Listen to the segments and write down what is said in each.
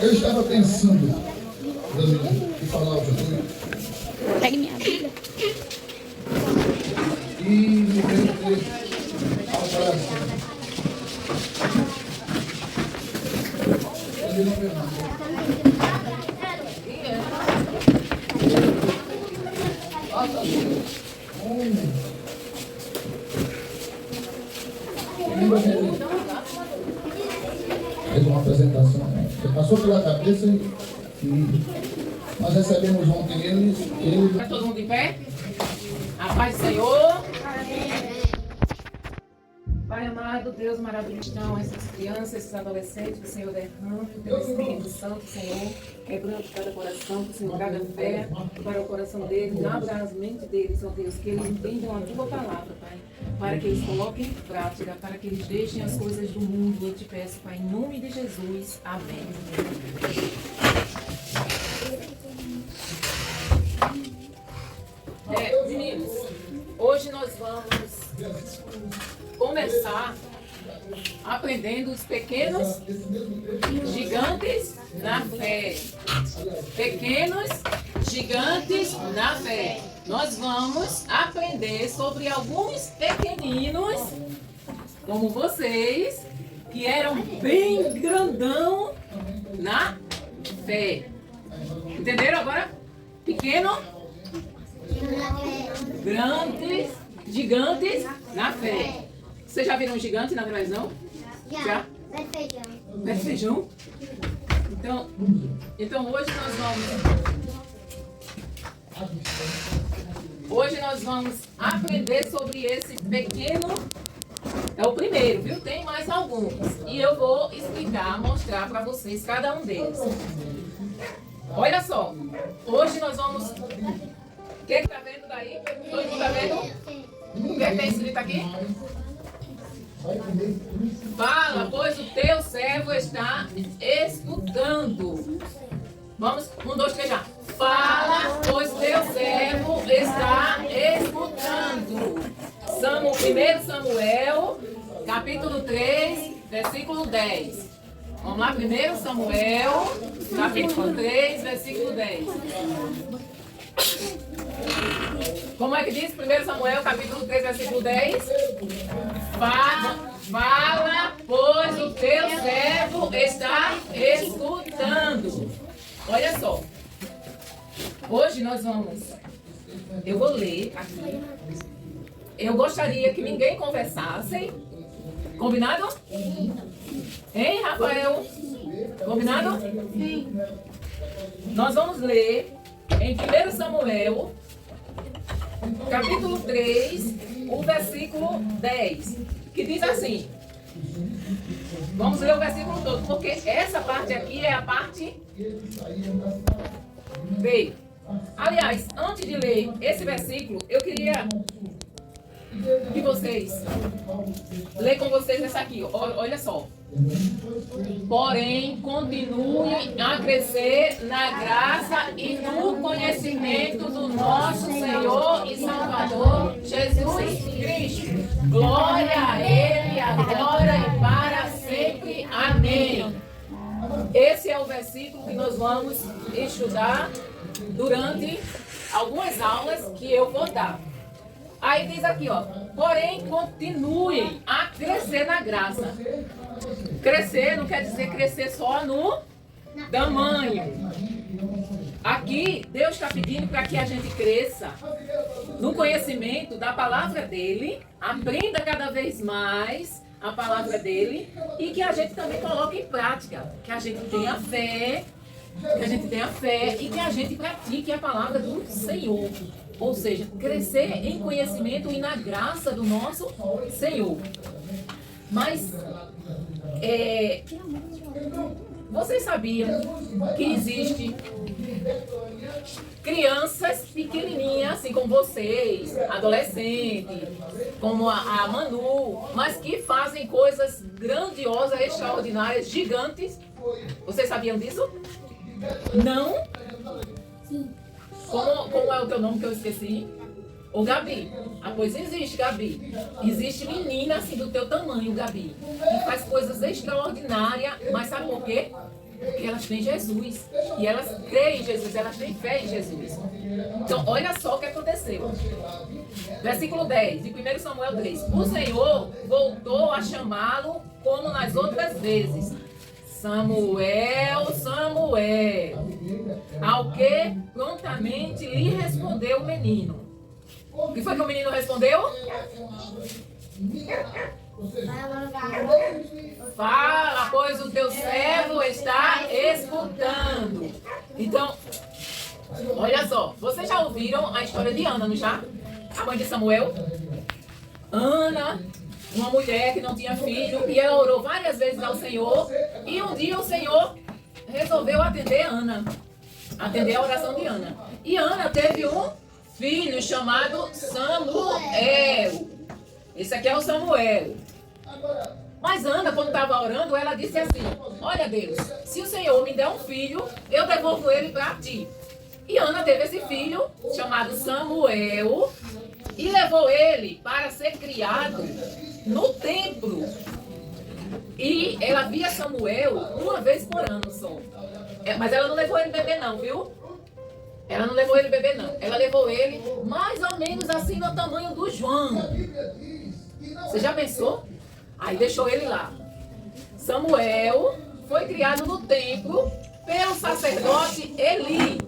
Eu estava pensando, Danilo, em falar outra coisa. Pegue minha Bíblia. E me veio ao coração. Ele não perguntou. Fez uma apresentação, né? Passou pela cabeça e nós recebemos ontem ele. Está todo mundo em pé? A paz do Senhor. Pai amado, Deus maravilhoso, estão essas crianças, esses adolescentes, que o Senhor derrame o teu Espírito Santo, Senhor, quebrando cada coração, que o Senhor traga fé para o coração deles, abra as mentes deles, ó Deus, que eles entendam a tua palavra, Pai, para que eles coloquem em prática, para que eles deixem as coisas do mundo. Eu te peço, Pai, em nome de Jesus. Amém. Meninos, hoje nós vamos começar aprendendo os pequenos gigantes na fé. Pequenos gigantes na fé. Nós vamos aprender sobre alguns pequeninos, como vocês, que eram bem grandão na fé. Entenderam agora? Pequeno, grandes, gigantes na fé. Vocês já viram um gigante na televisão? Já? Pé feijão. Pé de feijão? Então hoje nós vamos aprender sobre esse pequeno. É o primeiro, viu? Tem mais alguns. E eu vou explicar, mostrar para vocês cada um deles. Olha só. Hoje nós vamos... O que está vendo daí? Todo mundo está vendo? O que tem escrito aqui? Fala, pois o teu servo está escutando. Vamos, 1, 2, 3 já. Fala, pois teu servo está escutando. 1 Samuel, capítulo 3, versículo 10. Vamos lá, 1 Samuel, capítulo 3, versículo 10. Como é que diz 1 Samuel, capítulo 3, versículo 10? Fala, pois o teu servo está escutando. Olha só. Hoje nós eu vou ler aqui. Eu gostaria que ninguém conversasse. Combinado? Hein, Rafael? Combinado? Sim. Nós vamos ler em 1 Samuel, capítulo 3, o versículo 10, que diz assim. Vamos ler o versículo todo, porque essa parte aqui é a parte B. Aliás, antes de ler esse versículo, eu queria que vocês ler com vocês essa aqui. Olha só. Porém, continue a crescer na graça e no conhecimento do nosso Senhor e Salvador Jesus Cristo. Glória a Ele, agora e para sempre. Amém. Esse é o versículo que nós vamos estudar durante algumas aulas que eu vou dar. Aí diz aqui, ó, porém continuem a crescer na graça. Crescer não quer dizer crescer só no tamanho. Aqui, Deus está pedindo para que a gente cresça no conhecimento da palavra dele, aprenda cada vez mais a palavra dele e que a gente também coloque em prática, que a gente tenha fé, e que a gente pratique a palavra do Senhor. Ou seja, crescer em conhecimento e na graça do nosso Senhor. Mas, vocês sabiam que existe crianças pequenininhas, assim como vocês, adolescentes, como a Manu, mas que fazem coisas grandiosas, extraordinárias, gigantes. Vocês sabiam disso? Não? Como é o teu nome que eu esqueci? Ô Gabi. Ah, pois existe, Gabi. Existe menina assim do teu tamanho, Gabi, que faz coisas extraordinárias, mas sabe por quê? Porque elas têm Jesus. E elas creem em Jesus, elas têm fé em Jesus. Então, olha só o que aconteceu. Versículo 10, de 1 Samuel 3. O Senhor voltou a chamá-lo como nas outras vezes. Samuel, Samuel. Ao que prontamente lhe respondeu o menino. O que foi que o menino respondeu? Fala, pois o teu servo está escutando. Então, olha só. Vocês já ouviram a história de Ana, não já? A mãe de Samuel? Ana, uma mulher que não tinha filho, e ela orou várias vezes ao Senhor, e um dia o Senhor resolveu atender Ana, atender a oração de Ana. E Ana teve um filho chamado Samuel. Esse aqui é o Samuel. Mas Ana, quando estava orando, ela disse assim: olha Deus, se o Senhor me der um filho, eu devolvo ele para ti. E Ana teve esse filho chamado Samuel e levou ele para ser criado no templo. E ela via Samuel uma vez por ano só. Mas ela não levou ele beber não, viu? Ela não levou ele beber não. Ela levou ele mais ou menos assim no tamanho do João. Você já pensou? Aí deixou ele lá. Samuel foi criado no templo pelo sacerdote Eli.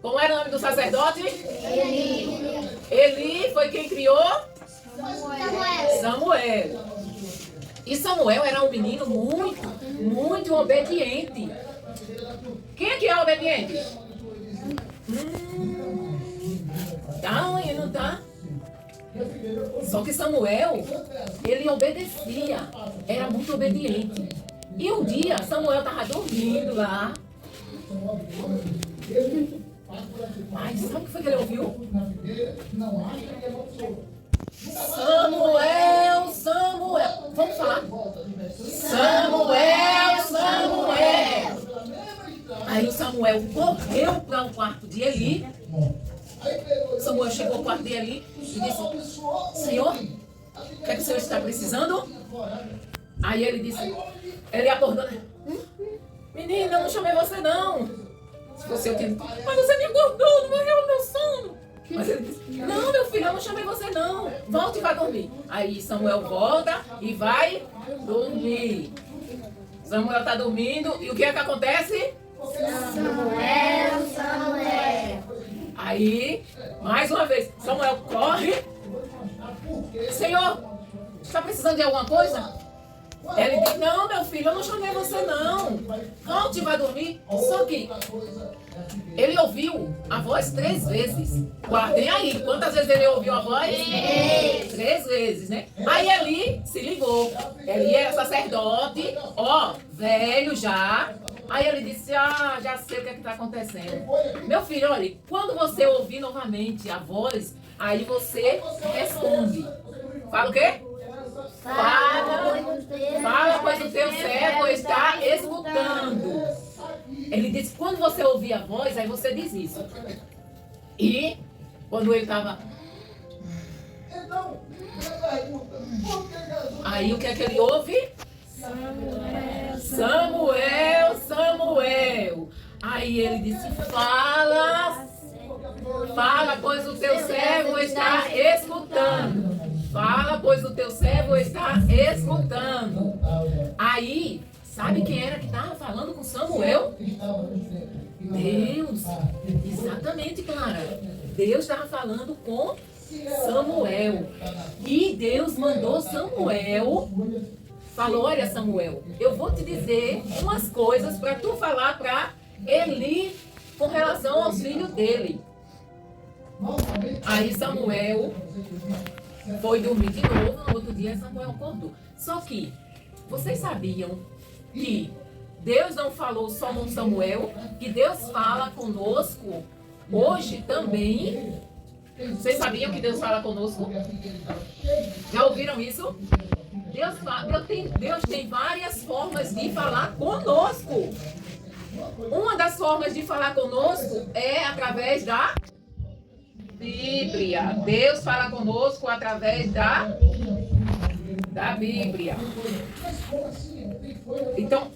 Como era o nome do sacerdote? Eli. Eli foi quem criou? Samuel. E Samuel era um menino muito obediente. Quem é que é obediente? Tá, mãe, não tá? Só que Samuel, ele obedecia. Era muito obediente. E um dia, Samuel estava dormindo lá. Mas sabe o que foi que ele ouviu? Samuel, Samuel. Vamos falar? Samuel, Samuel. Aí o Samuel correu para o quarto de Eli. Samuel chegou ao quarto de Eli e disse: Senhor, o que é que o Senhor está precisando? Aí ele disse, ele acordou. Menina, eu não chamei você não. Se fosse eu que... Mas você me acordou, não morreu o meu sono. Mas ele disse, não, meu filho, eu não chamei você não. Volte e vai dormir. Aí Samuel volta e vai dormir. Samuel está dormindo e o que é que acontece? Samuel, Samuel. Aí, mais uma vez, Samuel corre. Senhor, está precisando de alguma coisa? Ele diz, não, meu filho, eu não chamei você não. Volte e vai dormir. Só que ele ouviu a voz 3 vezes. Guardem aí, quantas vezes ele ouviu a voz? 3 vezes, né? Aí Eli se ligou. Eli era sacerdote, ó, velho já. Aí ele disse, já sei o que está acontecendo. Meu filho, olha, quando você ouvir novamente a voz, aí você responde. Fala o quê? Fala, pois o teu servo está escutando. Ele disse, quando você ouvir a voz, aí você diz isso. E quando ele estava... Aí o que é que ele ouve? Samuel, Samuel. Aí ele disse, fala, pois o teu servo está escutando. Fala, pois o teu servo está escutando. Aí, sabe quem era que estava falando com Samuel? Deus. Exatamente, Clara. Deus estava falando com Samuel. E Deus mandou Samuel. Falou, olha Samuel, eu vou te dizer umas coisas para tu falar para Eli com relação aos filhos dele. Aí Samuel foi dormir de novo, no outro dia Samuel acordou. Só que, vocês sabiam que Deus não falou só com Samuel, que Deus fala conosco hoje também. Vocês sabiam que Deus fala conosco? Já ouviram isso? Deus tem várias formas de falar conosco. Uma das formas de falar conosco é através da Bíblia. Deus fala conosco através da Bíblia. Então,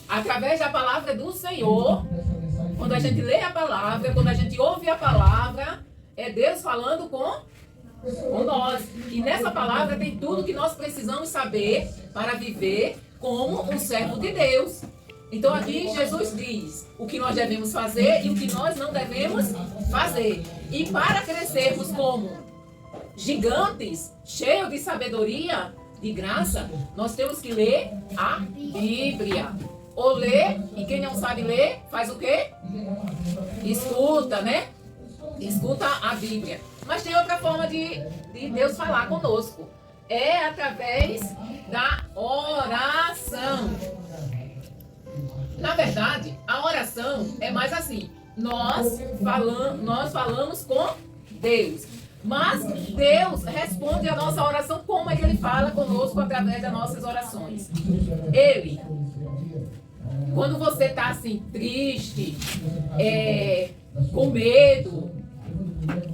através da palavra do Senhor, quando a gente lê a palavra, quando a gente ouve a palavra, é Deus falando com nós. E nessa palavra tem tudo que nós precisamos saber para viver como um servo de Deus. Então aqui Jesus diz o que nós devemos fazer e o que nós não devemos fazer. E para crescermos como gigantes, cheios de sabedoria, de graça, nós temos que ler a Bíblia. Ou ler, e quem não sabe ler, faz o quê? Escuta, né? Escuta a Bíblia. Mas tem outra forma de Deus falar conosco. É através da oração. Na verdade, a oração é mais assim. Nós falamos com Deus. Mas Deus responde a nossa oração. Como é que Ele fala conosco através das nossas orações? Ele, quando você está assim, triste, com medo,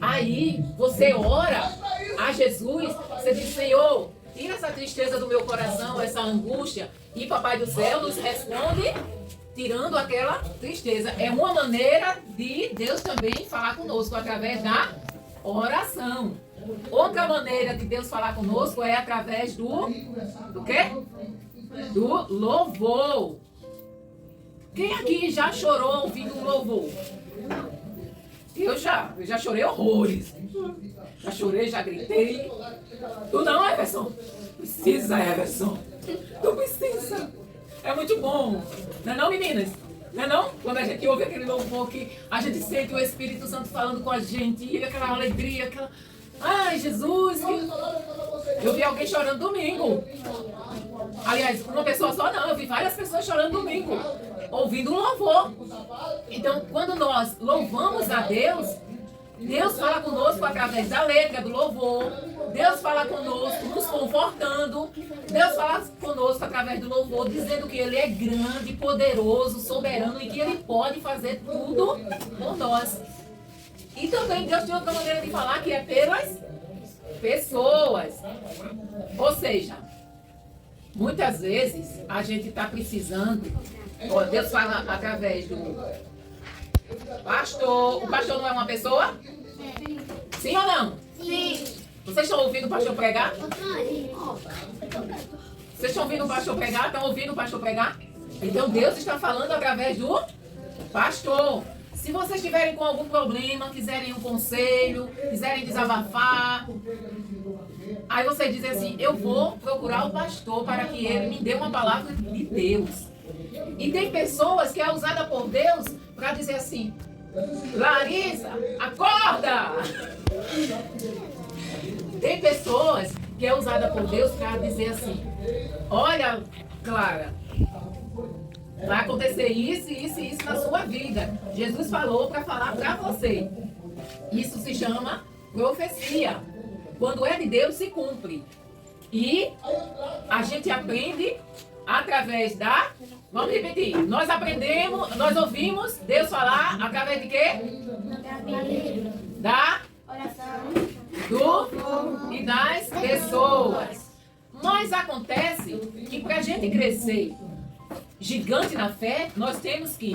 aí você ora a Jesus, você diz: Senhor, tira essa tristeza do meu coração, essa angústia, e Papai do Céu nos responde tirando aquela tristeza. É uma maneira de Deus também falar conosco através da oração. Outra maneira de Deus falar conosco é através do quê? Do louvor. Quem aqui já chorou ouvindo um louvor? Eu já chorei horrores. Já chorei, já gritei. Tu não, Everson? Precisa, Everson. Tu precisa. É muito bom. Não é não, meninas? Não é não? Quando a gente ouve aquele louvor que a gente sente o Espírito Santo falando com a gente, e aquela alegria, aquela... Ai, Jesus! Eu vi alguém chorando domingo. Aliás, uma pessoa só não, eu vi várias pessoas chorando domingo, ouvindo um louvor. Então, quando nós louvamos a Deus, Deus fala conosco através da letra do louvor. Deus fala conosco nos confortando. Deus fala conosco através do louvor, dizendo que Ele é grande, poderoso, soberano e que Ele pode fazer tudo por nós. E também Deus tem outra maneira de falar, que é pelas pessoas. Ou seja, muitas vezes a gente está precisando. Deus fala através do pastor. O pastor não é uma pessoa? Sim ou não? Sim. Vocês estão ouvindo o pastor pregar? Vocês estão ouvindo o pastor pregar? Estão ouvindo o pastor pregar? Então Deus está falando através do pastor. Se vocês estiverem com algum problema, quiserem um conselho, quiserem desabafar, aí vocês dizem assim: eu vou procurar o pastor para que ele me dê uma palavra de Deus. E tem pessoas que é usada por Deus para dizer assim: Larissa, acorda! Tem pessoas que é usada por Deus para dizer assim: olha, Clara, vai acontecer isso, isso e isso na sua vida. Jesus falou para falar para você. Isso se chama profecia. Quando é de Deus, se cumpre. E a gente aprende através da... Vamos repetir. Nós aprendemos, nós ouvimos Deus falar através de quê? Da oração. E das pessoas. Mas acontece que para a gente crescer gigante na fé, nós temos que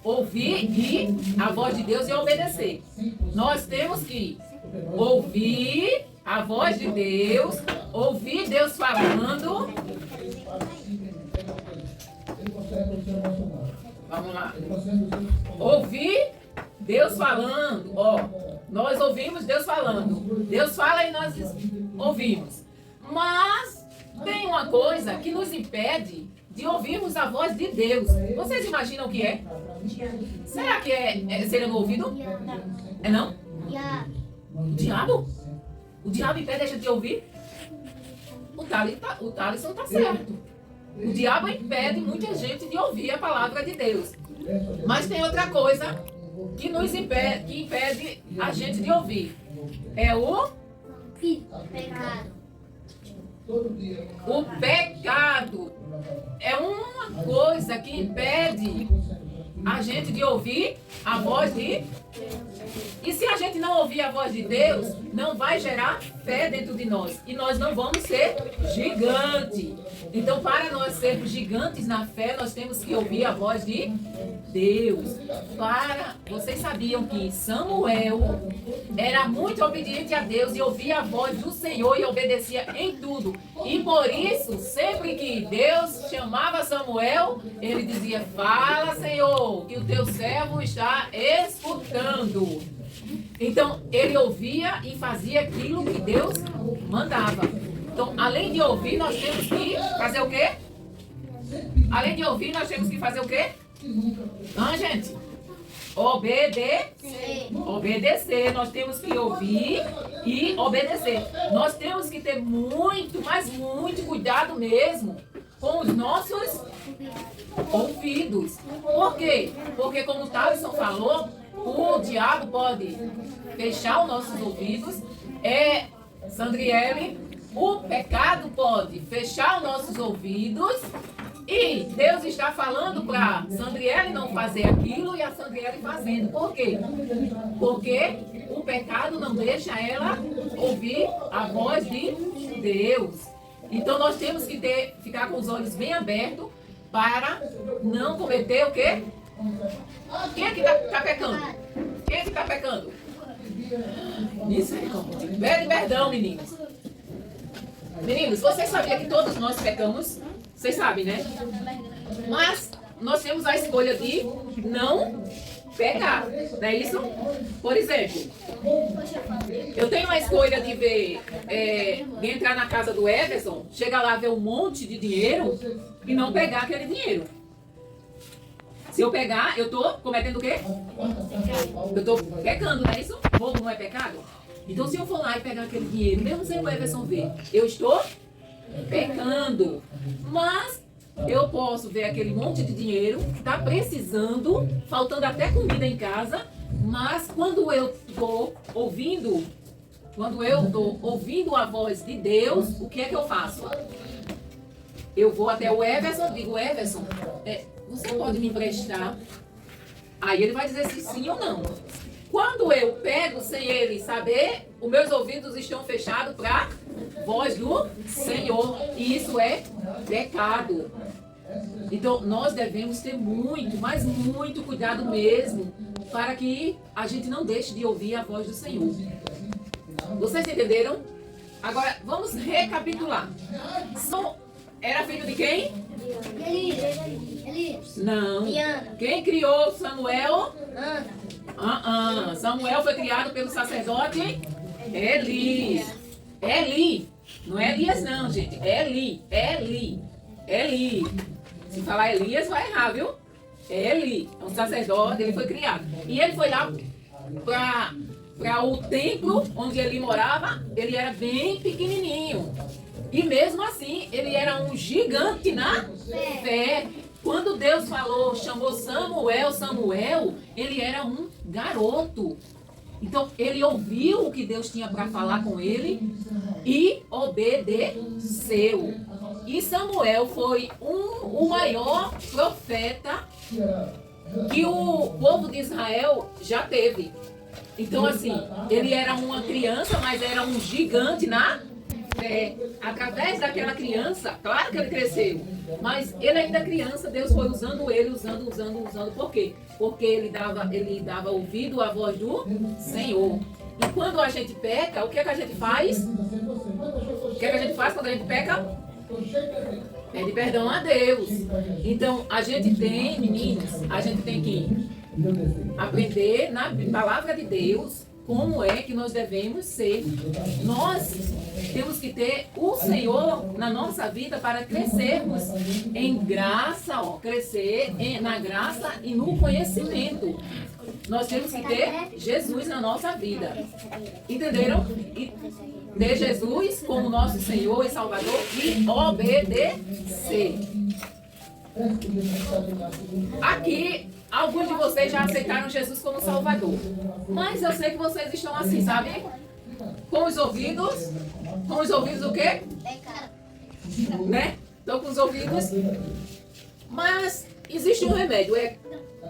ouvir a voz de Deus e obedecer. Nós temos que ouvir a voz de Deus, ouvir Deus falando. Vamos lá. Ouvir Deus falando. Nós ouvimos Deus falando. Deus fala e nós ouvimos. Mas tem uma coisa que nos impede de ouvirmos a voz de Deus. Vocês imaginam o que é? Será que é ser no ouvido? É não? O diabo? O diabo impede a gente de ouvir? O Thaleson está certo. O diabo impede muita gente de ouvir a palavra de Deus. Mas tem outra coisa que nos impede, que impede a gente de ouvir. É o Pecado. O pecado. É uma coisa que impede a gente de ouvir a voz de... E se a gente não ouvir a voz de Deus, não vai gerar fé dentro de nós. E nós não vamos ser gigante. Então, para nós sermos gigantes na fé, nós temos que ouvir a voz de Deus. Vocês sabiam que Samuel era muito obediente a Deus e ouvia a voz do Senhor e obedecia em tudo. E por isso, sempre que Deus chamava Samuel, ele dizia: fala, Senhor, que o teu servo está escutando. Então, ele ouvia e fazia aquilo que Deus mandava. Então, além de ouvir, nós temos que fazer o quê? Além de ouvir, nós temos que fazer o quê? Gente? Obedecer. Nós temos que ouvir e obedecer. Nós temos que ter muito, mas muito cuidado mesmo com os nossos ouvidos. Por quê? Porque, como o Thaleson falou, o diabo pode fechar os nossos ouvidos. Sandriele, o pecado pode fechar os nossos ouvidos. E Deus está falando para Sandriele não fazer aquilo e a Sandriele fazendo. Por quê? Porque o pecado não deixa ela ouvir a voz de Deus. Então nós temos que ficar com os olhos bem abertos para não cometer o quê? Quem é que está pecando? Quem é que está pecando? Misericórdia. Pede perdão, meninos. Meninos, vocês sabiam que todos nós pecamos? Vocês sabem, né? Mas nós temos a escolha de não pecar, não é isso? Por exemplo, eu tenho a escolha de ver, de entrar na casa do Everson, chegar lá, ver um monte de dinheiro e não pegar aquele dinheiro. Se eu pegar, eu estou cometendo o quê? Eu estou pecando, não é isso? Roubo não é pecado? Então, se eu for lá e pegar aquele dinheiro, mesmo sem o Everson ver, eu estou pecando. Mas eu posso ver aquele monte de dinheiro que está precisando, faltando até comida em casa, mas quando eu estou ouvindo a voz de Deus, o que é que eu faço? Eu vou até o Everson, digo: Everson, você pode me emprestar? Aí ele vai dizer se sim ou não. Quando eu pego sem ele saber, os meus ouvidos estão fechados para a voz do Senhor. E isso é pecado. Então, nós devemos ter muito, mas muito cuidado mesmo, para que a gente não deixe de ouvir a voz do Senhor. Vocês entenderam? Agora, vamos recapitular. Era filho de quem? Elias. Não. Diana. Quem criou Samuel? Ana. Samuel foi criado pelo sacerdote Eli. Não é Elias não, gente. Eli. Se falar Elias, vai errar, viu? Eli é um sacerdote, ele foi criado. E ele foi lá para o templo onde ele morava. Ele era bem pequenininho. E mesmo assim, ele era um gigante na fé. Quando Deus chamou Samuel, ele era um garoto. Então, ele ouviu o que Deus tinha para falar com ele e obedeceu. E Samuel foi o maior profeta que o povo de Israel já teve. Então, assim, ele era uma criança, mas era um gigante na fé. Através daquela criança, claro que ele cresceu, mas ele ainda criança, Deus foi usando ele, usando. Por quê? Porque ele dava ouvido à voz do Senhor. E quando a gente peca, o que é que a gente faz? O que é que a gente faz quando a gente peca? Pede perdão a Deus. Então, a gente tem, meninos, a gente tem que aprender na palavra de Deus como é que nós devemos ser. Nós temos que ter o Senhor na nossa vida para crescermos em graça, crescer na graça e no conhecimento. Nós temos que ter Jesus na nossa vida. Entenderam? E ter Jesus como nosso Senhor e Salvador e obedecer. Aqui, alguns de vocês já aceitaram Jesus como Salvador. Mas eu sei que vocês estão assim, sabe? Com os ouvidos. Com os ouvidos o quê? Né? Estão com os ouvidos. Mas existe um remédio.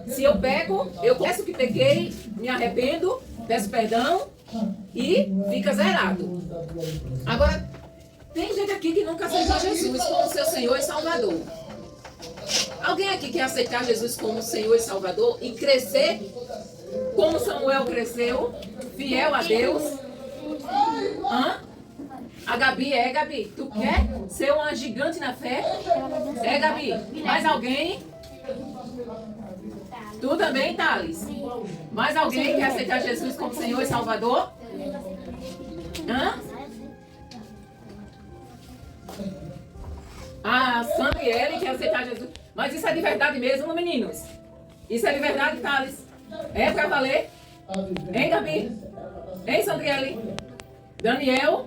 Se eu peco, eu peço que pequei, me arrependo, peço perdão e fica zerado. Agora, tem gente aqui que nunca aceitou Jesus como seu Senhor e Salvador. Alguém aqui quer aceitar Jesus como Senhor e Salvador e crescer como Samuel cresceu, fiel a Deus? Hã? A Gabi, Gabi? Tu quer ser uma gigante na fé? Gabi? Mais alguém? Tu também, Thales? Mais alguém quer aceitar Jesus como Senhor e Salvador? Hã? A Sandriele quer aceitar Jesus. Mas isso é de verdade mesmo, meninos? Isso é de verdade, Thales? É pra valer? Hein, Gabi? Hein, Sandriele? Daniel?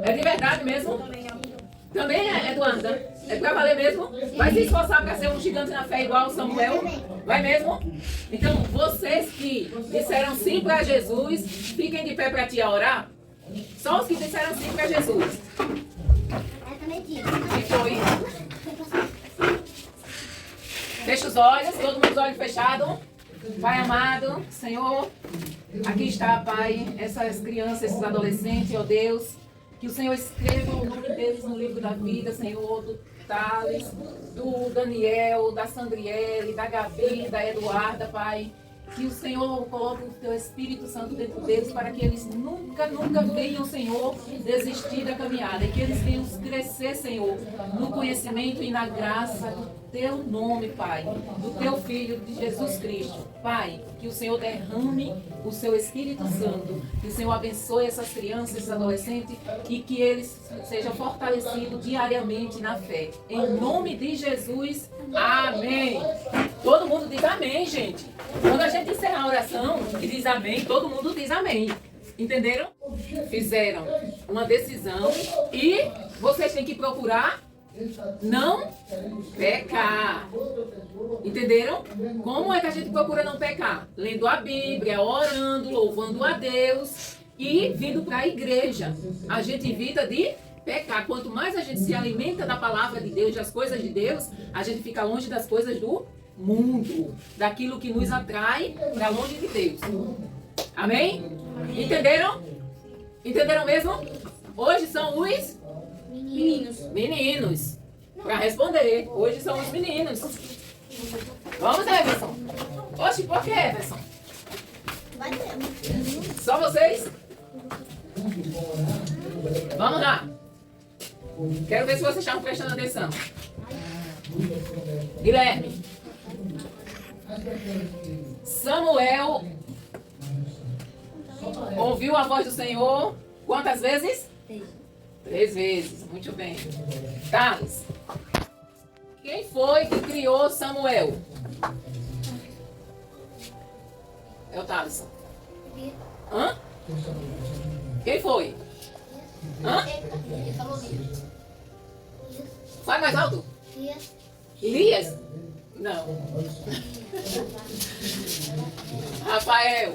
É de verdade mesmo? Também é, Eduarda? É pra valer mesmo? Vai se esforçar para ser um gigante na fé igual o Samuel? Vai mesmo? Então, vocês que disseram sim para Jesus, fiquem de pé para te orar. Só os que disseram sim para Jesus. E foi. Fecha os olhos, todo mundo os olhos fechados. Pai amado, Senhor, aqui está, Pai, essas crianças, esses adolescentes, ó Deus, que o Senhor escreva o nome deles no livro da vida, Senhor, do Thales, do Daniel, da Sandriele, da Gabi, da Eduarda, Pai. Que o Senhor coloque o Teu Espírito Santo dentro deles para que eles nunca venham, Senhor, desistir da caminhada. E que eles venham crescer, Senhor, no conhecimento e na graça do Teu nome, Pai, do Teu Filho, de Jesus Cristo. Pai, que o Senhor derrame o Seu Espírito Santo, que o Senhor abençoe essas crianças, esses adolescentes e que eles sejam fortalecidos diariamente na fé. Em nome de Jesus, amém. Todo mundo diz amém, gente. Quando a gente encerra a oração e diz amém, todo mundo diz amém. Entenderam? Fizeram uma decisão e vocês têm que procurar não pecar. Entenderam? Como é que a gente procura não pecar? Lendo a Bíblia, orando, louvando a Deus e vindo para a igreja. A gente evita de pecar. Quanto mais a gente se alimenta da palavra de Deus, das coisas de Deus, a gente fica longe das coisas do mundo, daquilo que nos atrai para longe de Deus. Amém? Entenderam? Entenderam mesmo? Hoje são os meninos. Para responder, hoje são os meninos. Vamos, Everson. Oxe, por que, Everson? Só vocês? Vamos lá. Quero ver se vocês estão prestando atenção. Guilherme. Samuel ouviu a voz do Senhor quantas vezes? 3 vezes. Muito bem. Thales. Quem foi que criou Samuel? É o Thales. Hã? Quem foi? Hã? Faz mais alto. Elias? Não. Rafael.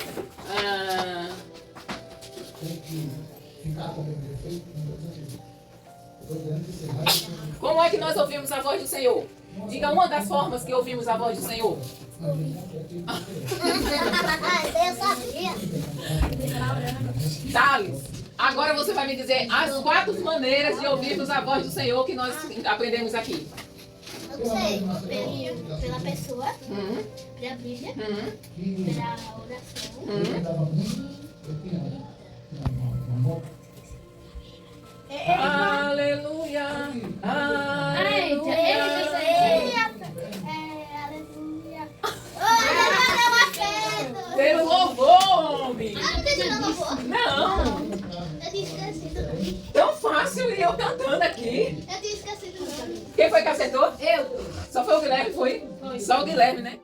Como é que nós ouvimos a voz do Senhor? Diga uma das formas que ouvimos a voz do Senhor. Eu sabia. Thales, agora você vai me dizer as 4 maneiras de ouvirmos a voz do Senhor que nós aprendemos aqui. Eu sei. Pela pessoa, pela Bíblia, pela oração. Aleluia. Aleluia. Aleluia. Pelo louvor, homem. Não tem de novo. Não. Eu tinha esquecido. Tão fácil e eu cantando aqui. Eu tinha esquecido. Quem foi que acertou? Eu. Só foi o Guilherme, foi? Só o Guilherme, né?